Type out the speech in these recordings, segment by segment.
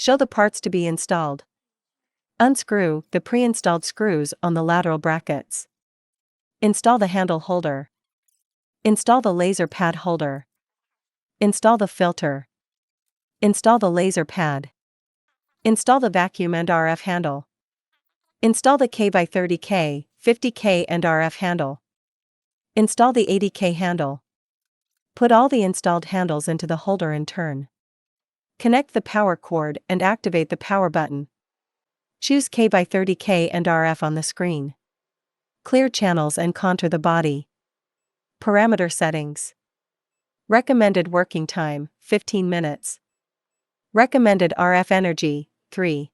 Show the parts to be installed. Unscrew the pre-installed screws on the lateral brackets. Install the handle holder. Install the laser pad holder. Install the filter. Install the laser pad. Install the vacuum and RF handle. Install the K/30K, 50K and RF handle. Install the 80K handle. Put all the installed handles into the holder in turn. Connect the power cord and activate the power button. Choose K/30K and RF on the screen. Clear channels and contour the body. Parameter settings. Recommended working time, 15 minutes. Recommended RF energy, 3.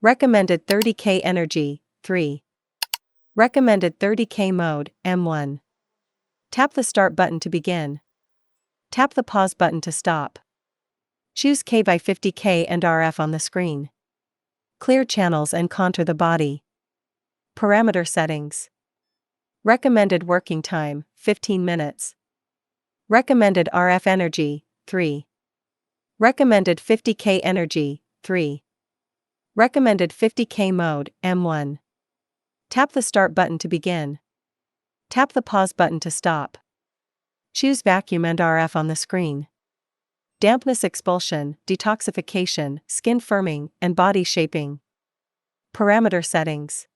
Recommended 30K energy, 3. Recommended 30K mode, M1. Tap the start button to begin. Tap the pause button to stop. Choose K/50K and RF on the screen. Clear channels and contour the body. Parameter settings. Recommended working time, 15 minutes. Recommended RF energy, 3. Recommended 50K energy, 3. Recommended 50K mode, M1. Tap the start button to begin. Tap the pause button to stop. Choose vacuum and RF on the screen. Dampness expulsion, detoxification, skin firming, and body shaping. Parameter settings.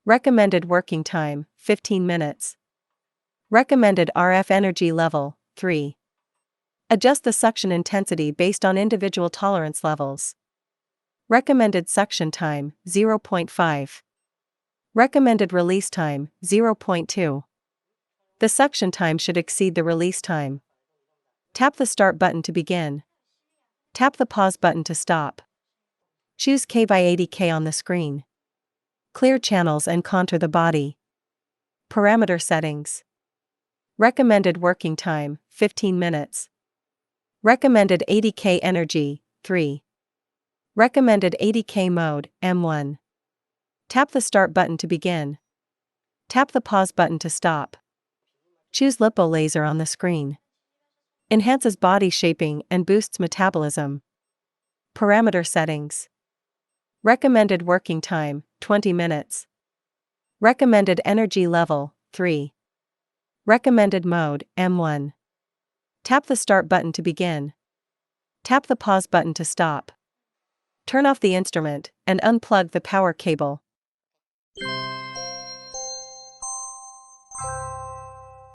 Recommended working time, 15 minutes. Recommended RF energy level, 3. Adjust the suction intensity based on individual tolerance levels. Recommended suction time, 0.5. Recommended release time, 0.2. The suction time should exceed the release time. Tap the start button to begin. Tap the pause button to stop. Choose K/80K on the screen. Clear channels and contour the body. Parameter settings. Recommended working time, 15 minutes. Recommended 80K energy, 3. Recommended 80K mode, M1. Tap the start button to begin. Tap the pause button to stop. Choose lipo laser on the screen. Enhances body shaping and boosts metabolism. Parameter settings. Recommended working time, 20 minutes. Recommended energy level, 3. Recommended mode, M1. Tap the start button to begin. Tap the pause button to stop. Turn off the instrument and unplug the power cable.